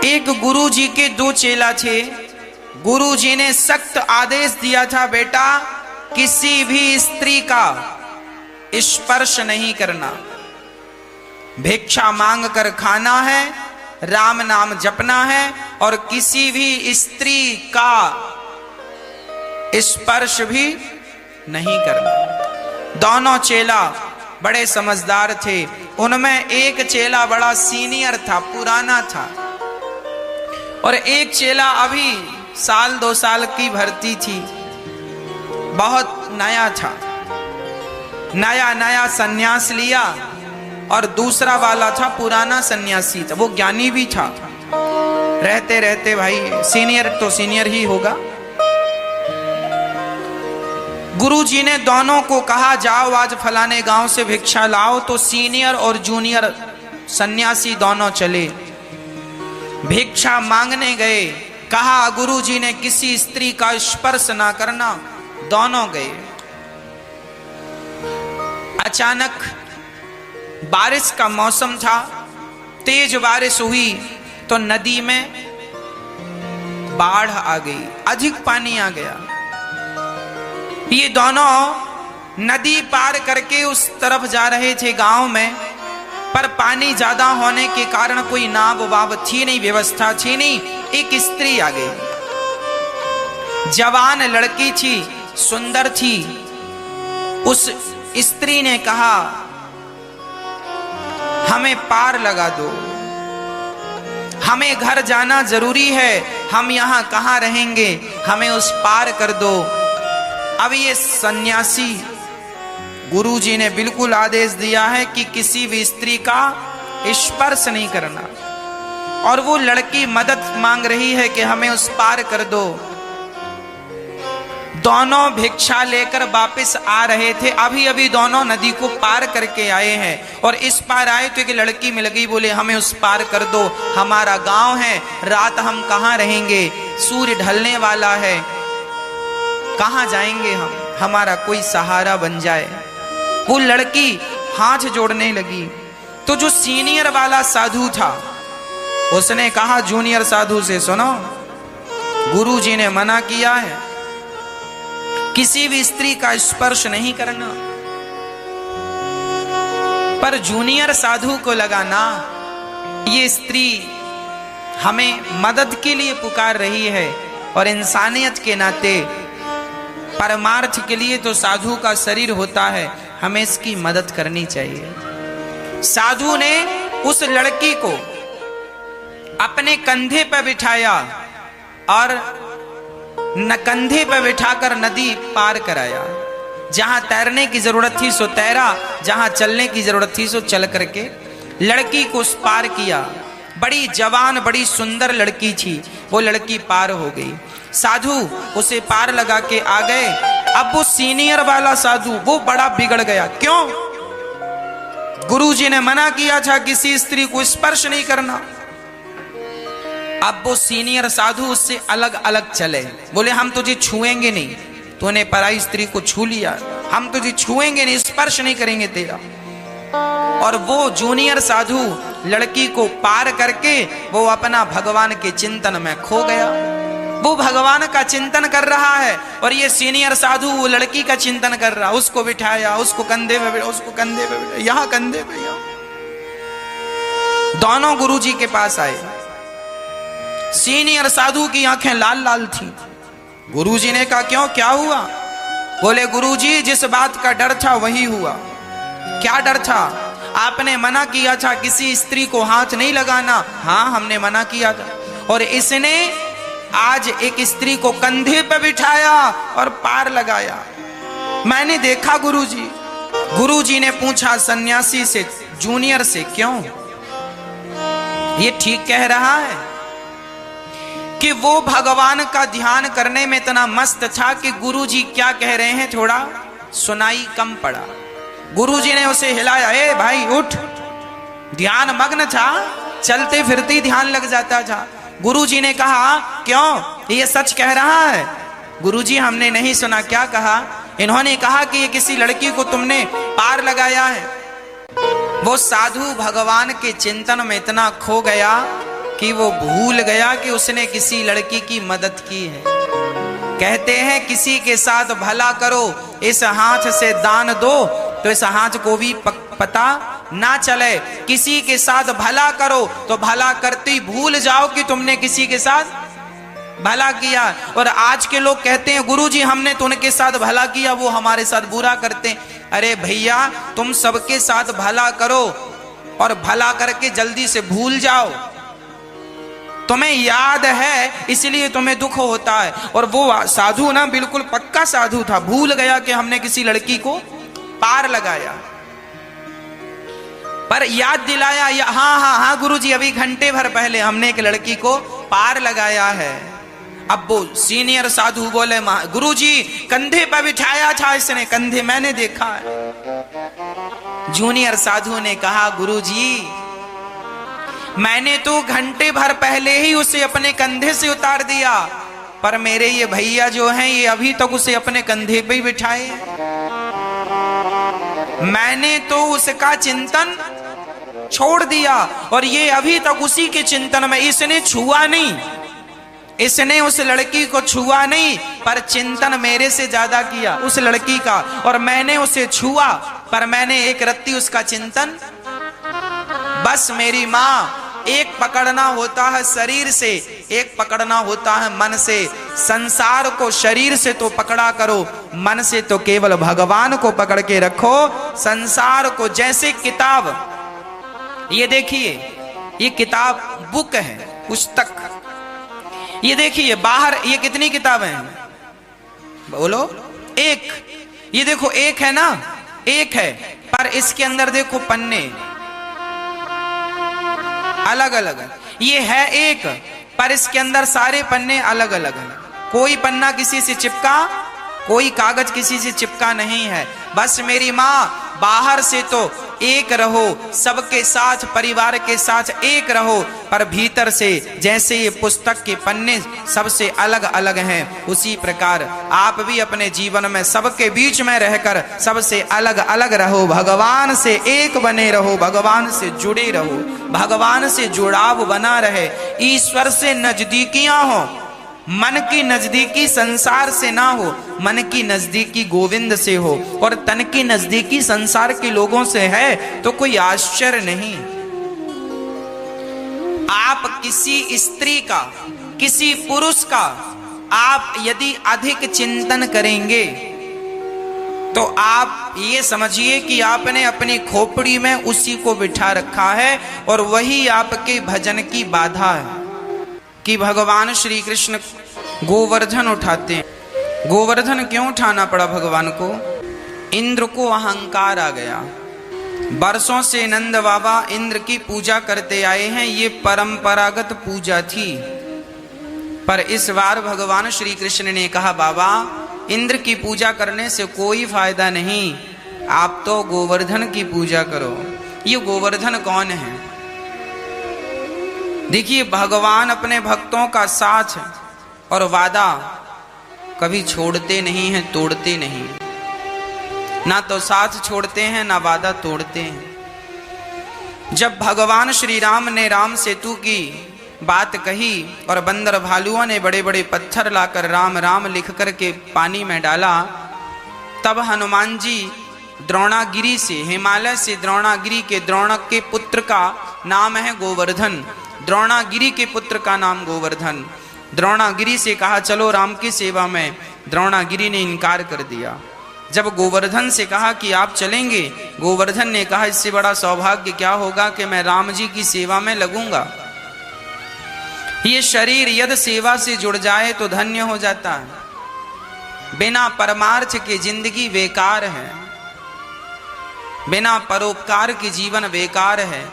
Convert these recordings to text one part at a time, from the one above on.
एक गुरु जी के दो चेला थे। गुरु जी ने सख्त आदेश दिया था, बेटा किसी भी स्त्री का स्पर्श नहीं करना, भिक्षा मांग कर खाना है, राम नाम जपना है और किसी भी स्त्री का स्पर्श भी नहीं करना। दोनों चेला बड़े समझदार थे। उनमें एक चेला बड़ा सीनियर था, पुराना था, और एक चेला अभी 1-2 साल की भर्ती थी, बहुत नया था, नया नया सन्यास लिया। और दूसरा वाला था पुराना सन्यासी था, वो ज्ञानी भी था। रहते रहते भाई सीनियर तो सीनियर ही होगा। गुरु जी ने दोनों को कहा, जाओ आज फलाने गांव से भिक्षा लाओ। तो सीनियर और जूनियर सन्यासी दोनों चले, भिक्षा मांगने गए। कहा गुरु जी ने किसी स्त्री का स्पर्श ना करना। दोनों गए। अचानक बारिश का मौसम था, तेज बारिश हुई तो नदी में बाढ़ आ गई, अधिक पानी आ गया। ये दोनों नदी पार करके उस तरफ जा रहे थे गांव में, पर पानी ज्यादा होने के कारण कोई नाव वाव थी नहीं, व्यवस्था थी नहीं। एक स्त्री आ गई, जवान लड़की थी, सुंदर थी। उस स्त्री ने कहा, हमें पार लगा दो, हमें घर जाना जरूरी है, हम यहां कहां रहेंगे, हमें उस पार कर दो। अब ये सन्यासी, गुरुजी ने बिल्कुल आदेश दिया है कि किसी भी स्त्री का स्पर्श नहीं करना, और वो लड़की मदद मांग रही है कि हमें उस पार कर दो। दोनों भिक्षा लेकर वापस आ रहे थे, अभी अभी दोनों नदी को पार करके आए हैं, और इस पार आए तो एक लड़की मिल गई, बोले हमें उस पार कर दो, हमारा गांव है, रात हम कहां रहेंगे, सूर्य ढलने वाला है, कहां जाएंगे हम, हमारा कोई सहारा बन जाए। वो लड़की हाथ जोड़ने लगी तो जो सीनियर वाला साधु था उसने कहा जूनियर साधु से, सुनो गुरुजी ने मना किया है किसी भी स्त्री का स्पर्श नहीं करना। पर जूनियर साधु को लगा ना, ये स्त्री हमें मदद के लिए पुकार रही है, और इंसानियत के नाते परमार्थ के लिए तो साधु का शरीर होता है, हमें इसकी मदद करनी चाहिए। साधु ने उस लड़की को अपने कंधे पर बिठाया और कंधे पर बिठाकर नदी पार कराया। जहां तैरने की जरूरत थी सो तैरा, जहां चलने की जरूरत थी सो चल करके लड़की को उस पार किया। बड़ी जवान बड़ी सुंदर लड़की थी, वो लड़की पार हो गई। साधु उसे पार लगा के आ गए। अब वो सीनियर वाला साधु वो बड़ा बिगड़ गया। क्यों? गुरुजी ने मना किया था किसी स्त्री को स्पर्श नहीं करना। अब वो सीनियर साधु उससे अलग अलग चले, बोले हम तुझे छुएंगे नहीं, तूने पराई स्त्री को छू लिया, हम तुझे छुएंगे नहीं, स्पर्श नहीं करेंगे तेरा। और वो जूनियर साधु लड़की को पार करके वो अपना भगवान के चिंतन में खो गया। वो भगवान का चिंतन कर रहा है और ये सीनियर साधु वो लड़की का चिंतन कर रहा। उसको बिठाया, उसको कंधे पे, उसको कंधे पे, यहां कंधे पे, यहां। दोनों गुरुजी के पास आए। सीनियर साधु की आंखें लाल लाल थी। गुरुजी ने कहा क्यों, क्या हुआ? बोले गुरुजी जिस बात का डर था वही हुआ। क्या डर था? आपने मना किया था किसी स्त्री को हाथ नहीं लगाना। हाँ हमने मना किया था, और इसने आज एक स्त्री को कंधे पे बिठाया और पार लगाया। मैंने देखा गुरुजी। गुरुजी ने पूछा सन्यासी से, जूनियर से, क्यों? ये ठीक कह रहा है कि वो भगवान का ध्यान करने में इतना मस्त था कि गुरुजी क्या कह रहे हैं थोड़ा सुनाई कम पड़ा। गुरुजी ने उसे हिलाया, ए भाई उठ। ध्यान मग्न था, चलते फिरते ध्यान लग जाता था। गुरुजी ने कहा क्यों, ये सच कह रहा है? गुरुजी हमने नहीं सुना। क्या कहा? इन्होंने कहा कि ये किसी लड़की को तुमने पार लगाया है। वो साधु भगवान के चिंतन में इतना खो गया कि वो भूल गया कि उसने किसी लड़की की मदद की है। कहते हैं किसी के साथ भला करो, इस हाथ से दान दो तो इस हाथ को भी पता ना चले। किसी के साथ भला करो तो भला करती भूल जाओ कि तुमने किसी के साथ भला किया। और आज के लोग कहते हैं गुरुजी हमने तो उनके साथ भला किया, वो हमारे साथ बुरा करते हैं। अरे भैया, तुम सबके साथ भला करो और भला करके जल्दी से भूल जाओ। तुम्हें याद है इसलिए तुम्हें दुख होता है। और वो साधु ना बिल्कुल पक्का साधु था, भूल गया कि हमने किसी लड़की को पार लगाया, पर याद दिलाया, हाँ हाँ हाँ गुरुजी अभी घंटे भर पहले हमने एक लड़की को पार लगाया है। अब वो सीनियर साधु बोले गुरुजी कंधे पर बिठाया था इसने, कंधे मैंने देखा है। जूनियर साधु ने कहा गुरुजी मैंने तो घंटे भर पहले ही उसे अपने कंधे से उतार दिया, पर मेरे ये भैया जो हैं ये अभी तक उसे अपने कंधे पे ही बिठाए। मैंने तो उसका चिंतन छोड़ दिया और ये अभी तक उसी के चिंतन में। इसने छुआ नहीं, इसने उस लड़की को छुआ नहीं, पर चिंतन मेरे से ज्यादा किया उस लड़की का। और मैंने उसे छुआ पर मैंने एक रत्ती उसका चिंतन। बस मेरी माँ, एक पकड़ना होता है शरीर से, एक पकड़ना होता है मन से। संसार को शरीर से तो पकड़ा करो, मन से तो केवल भगवान को पकड़ के रखो। संसार को जैसे किताब, ये देखिए ये किताब बुक है, पुस्तक। ये देखिए बाहर ये कितनी किताबें हैं बोलो? एक। ये देखो एक है ना, एक है, पर इसके अंदर देखो पन्ने अलग अलग है। ये है एक, पर इसके अंदर सारे पन्ने अलग अलग हैं। कोई पन्ना किसी से चिपका, कोई कागज किसी से चिपका नहीं है। बस मेरी माँ, बाहर से तो एक रहो, सबके साथ परिवार के साथ एक रहो, पर भीतर से जैसे ये पुस्तक के पन्ने सबसे अलग अलग हैं, उसी प्रकार आप भी अपने जीवन में सबके बीच में रहकर सबसे अलग अलग रहो। भगवान से एक बने रहो, भगवान से जुड़े रहो, भगवान से जुड़ाव बना रहे। ईश्वर से नजदीकियां हो, मन की नजदीकी संसार से ना हो, मन की नजदीकी गोविंद से हो। और तन की नजदीकी संसार के लोगों से है तो कोई आश्चर्य नहीं। आप किसी स्त्री का, किसी पुरुष का आप यदि अधिक चिंतन करेंगे तो आप ये समझिए कि आपने अपनी खोपड़ी में उसी को बिठा रखा है और वही आपके भजन की बाधा है। कि भगवान श्री कृष्ण गोवर्धन उठाते हैं। गोवर्धन क्यों उठाना पड़ा भगवान को? इंद्र को अहंकार आ गया। बरसों से नंद बाबा इंद्र की पूजा करते आए हैं, ये परंपरागत पूजा थी। पर इस बार भगवान श्री कृष्ण ने कहा बाबा इंद्र की पूजा करने से कोई फायदा नहीं, आप तो गोवर्धन की पूजा करो। ये गोवर्धन कौन है? देखिए भगवान अपने भक्तों का साथ और वादा कभी छोड़ते नहीं हैं, तोड़ते नहीं। ना तो साथ छोड़ते हैं ना वादा तोड़ते हैं। जब भगवान श्री राम ने राम सेतु की बात कही और बंदर भालुओं ने बड़े बड़े पत्थर लाकर राम राम लिख कर के पानी में डाला, तब हनुमान जी द्रोणागिरी से, हिमालय से द्रोणागिरी के, द्रोणक के पुत्र का नाम है गोवर्धन, द्रोणागिरी के पुत्र का नाम गोवर्धन। द्रोणागिरी से कहा चलो राम की सेवा में, द्रोणागिरी ने इनकार कर दिया। जब गोवर्धन से कहा कि आप चलेंगे, गोवर्धन ने कहा इससे बड़ा सौभाग्य क्या होगा कि मैं राम जी की सेवा में लगूंगा। ये शरीर यदि सेवा से जुड़ जाए तो धन्य हो जाता है। बिना परमार्थ के जिंदगी बेकार है, बिना परोपकार के जीवन बेकार है।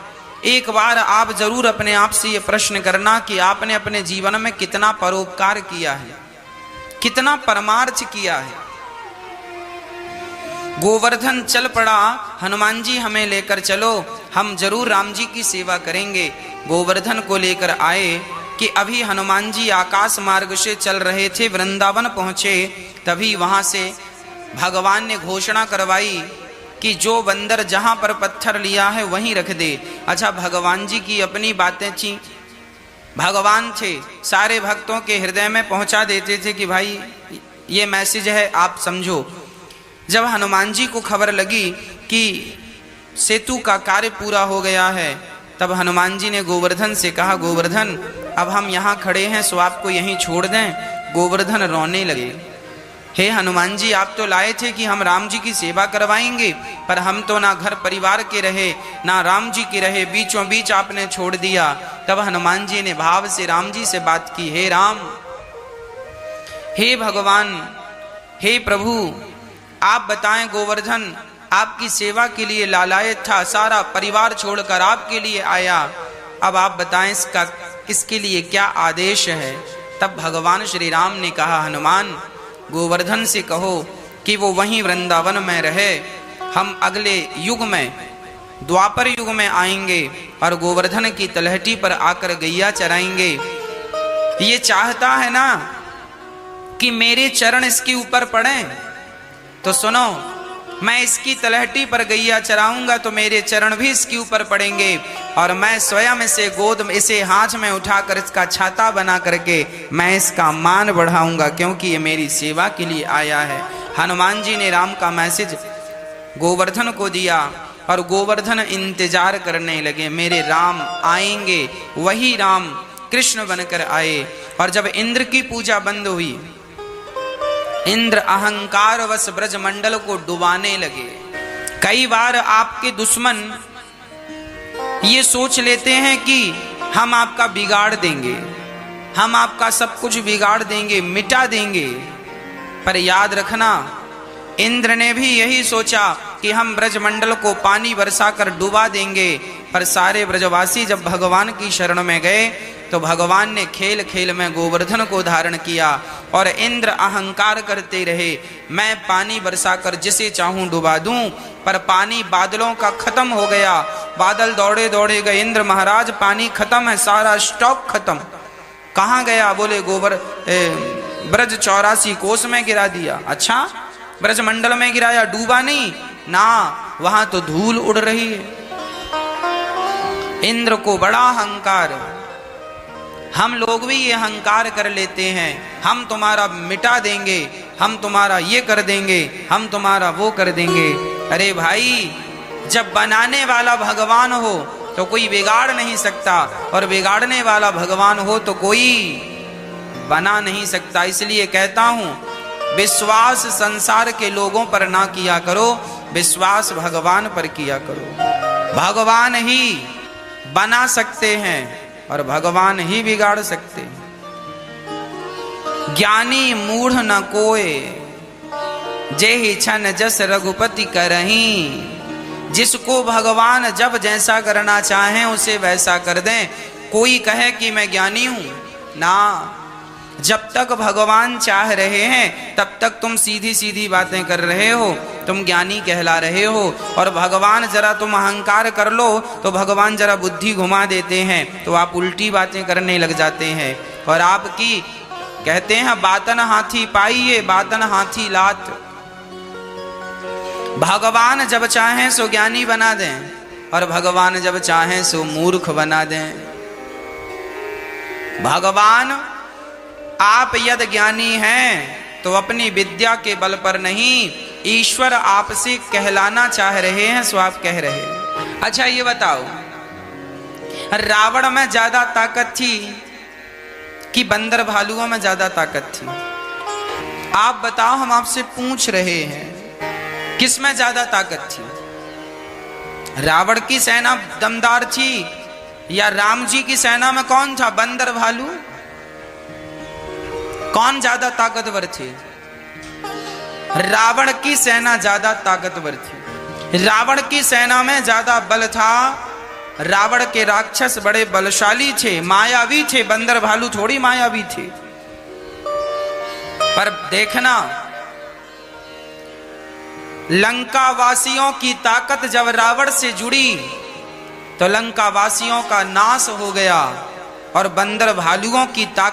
एक बार आप जरूर अपने आप से ये प्रश्न करना कि आपने अपने जीवन में कितना परोपकार किया है, कितना परमार्थ किया है। गोवर्धन चल पड़ा, हनुमान जी हमें लेकर चलो, हम जरूर राम जी की सेवा करेंगे। गोवर्धन को लेकर आए कि अभी हनुमान जी आकाश मार्ग से चल रहे थे, वृंदावन पहुंचे, तभी वहां से भगवान ने घोषणा करवाई कि जो बंदर जहां पर पत्थर लिया है वहीं रख दे। अच्छा भगवान जी की अपनी बातें थी, भगवान थे, सारे भक्तों के हृदय में पहुंचा देते थे कि भाई ये मैसेज है, आप समझो। जब हनुमान जी को खबर लगी कि सेतु का कार्य पूरा हो गया है, तब हनुमान जी ने गोवर्धन से कहा, गोवर्धन अब हम यहाँ खड़े हैं सो आपको यहीं छोड़ दें। गोवर्धन रोने लगे, हे हनुमान जी, आप तो लाए थे कि हम राम जी की सेवा करवाएंगे, पर हम तो ना घर परिवार के रहे ना राम जी के रहे, बीचों बीच आपने छोड़ दिया। तब हनुमान जी ने भाव से राम जी से बात की, हे राम, हे भगवान, हे प्रभु, आप बताएं, गोवर्धन आपकी सेवा के लिए लालायत था, सारा परिवार छोड़कर आपके लिए आया, अब आप बताएं इसका इसके लिए क्या आदेश है। तब भगवान श्री राम ने कहा, हनुमान, गोवर्धन से कहो कि वो वहीं वृंदावन में रहे, हम अगले युग में द्वापर युग में आएंगे और गोवर्धन की तलहटी पर आकर गैया चराएंगे। ये चाहता है ना कि मेरे चरण इसके ऊपर पड़े, तो सुनो, मैं इसकी तलहटी पर गैया चराऊंगा तो मेरे चरण भी इसके ऊपर पड़ेंगे, और मैं स्वयं इसे गोद में, इसे हाथ में उठाकर इसका छाता बना करके मैं इसका मान बढ़ाऊंगा, क्योंकि ये मेरी सेवा के लिए आया है। हनुमान जी ने राम का मैसेज गोवर्धन को दिया और गोवर्धन इंतजार करने लगे, मेरे राम आएंगे। वही राम कृष्ण बनकर आए। और जब इंद्र की पूजा बंद हुई, इंद्र अहंकार वश ब्रजमंडल को डुबाने लगे। कई बार आपके दुश्मन ये सोच लेते हैं कि हम आपका बिगाड़ देंगे, हम आपका सब कुछ बिगाड़ देंगे, मिटा देंगे, पर याद रखना, इंद्र ने भी यही सोचा कि हम ब्रजमंडल को पानी बरसाकर डुबा देंगे, पर सारे ब्रजवासी जब भगवान की शरण में गए तो भगवान ने खेल खेल में गोवर्धन को धारण किया। और इंद्र अहंकार करते रहे, मैं पानी बरसाकर जिसे चाहूं डुबा दूं, पर पानी बादलों का खत्म हो गया। बादल दौड़े दौड़े गए, इंद्र महाराज पानी खत्म है, सारा स्टॉक खत्म। कहाँ गया? बोले ब्रज 84 कोस में गिरा दिया। अच्छा, ब्रजमंडल में गिराया, डूबा नहीं ना, वहां तो धूल उड़ रही है। इंद्र को बड़ा अहंकार। हम लोग भी ये अहंकार कर लेते हैं, हम तुम्हारा मिटा देंगे, हम तुम्हारा ये कर देंगे, हम तुम्हारा वो कर देंगे। अरे भाई, जब बनाने वाला भगवान हो तो कोई बिगाड़ नहीं सकता, और बिगाड़ने वाला भगवान हो तो कोई बना नहीं सकता। इसलिए कहता हूं, विश्वास संसार के लोगों पर ना किया करो, विश्वास भगवान पर किया करो। भगवान ही बना सकते हैं और भगवान ही बिगाड़ सकते हैं। ज्ञानी मूढ़ न कोय, जेहि छन जस रघुपति करहीं। जिसको भगवान जब जैसा करना चाहें उसे वैसा कर दें। कोई कहे कि मैं ज्ञानी हूं ना, जब तक भगवान चाह रहे हैं तब तक तुम सीधी सीधी बातें कर रहे हो, तुम ज्ञानी कहला रहे हो। और भगवान जरा तुम अहंकार कर लो तो भगवान जरा बुद्धि घुमा देते हैं, तो आप उल्टी बातें करने लग जाते हैं। और आपकी कहते हैं, बातन हाथी पाइए बातन हाथी लात। भगवान जब चाहें सो ज्ञानी बना दें, और भगवान जब चाहें सो मूर्ख बना दें। भगवान, आप यदि ज्ञानी हैं तो अपनी विद्या के बल पर नहीं, ईश्वर आपसे कहलाना चाह रहे हैं सो आप कह रहे हैं। अच्छा ये बताओ, रावण में ज्यादा ताकत थी कि बंदर भालुओं में ज्यादा ताकत थी? आप बताओ, हम आपसे पूछ रहे हैं, किस में ज्यादा ताकत थी? रावण की सेना दमदार थी या राम जी की सेना में कौन था, बंदर भालू? कौन ज्यादा ताकतवर थे? रावण की सेना ज्यादा ताकतवर थी। रावण की सेना में ज्यादा बल था। रावण के राक्षस बड़े बलशाली थे, मायावी थे, बंदर भालू थोड़ी मायावी थे। पर देखना, लंका वासियों की ताकत जब रावण से जुड़ी तो लंका वासियों का नाश हो गया, और बंदर भालुओं की ताकत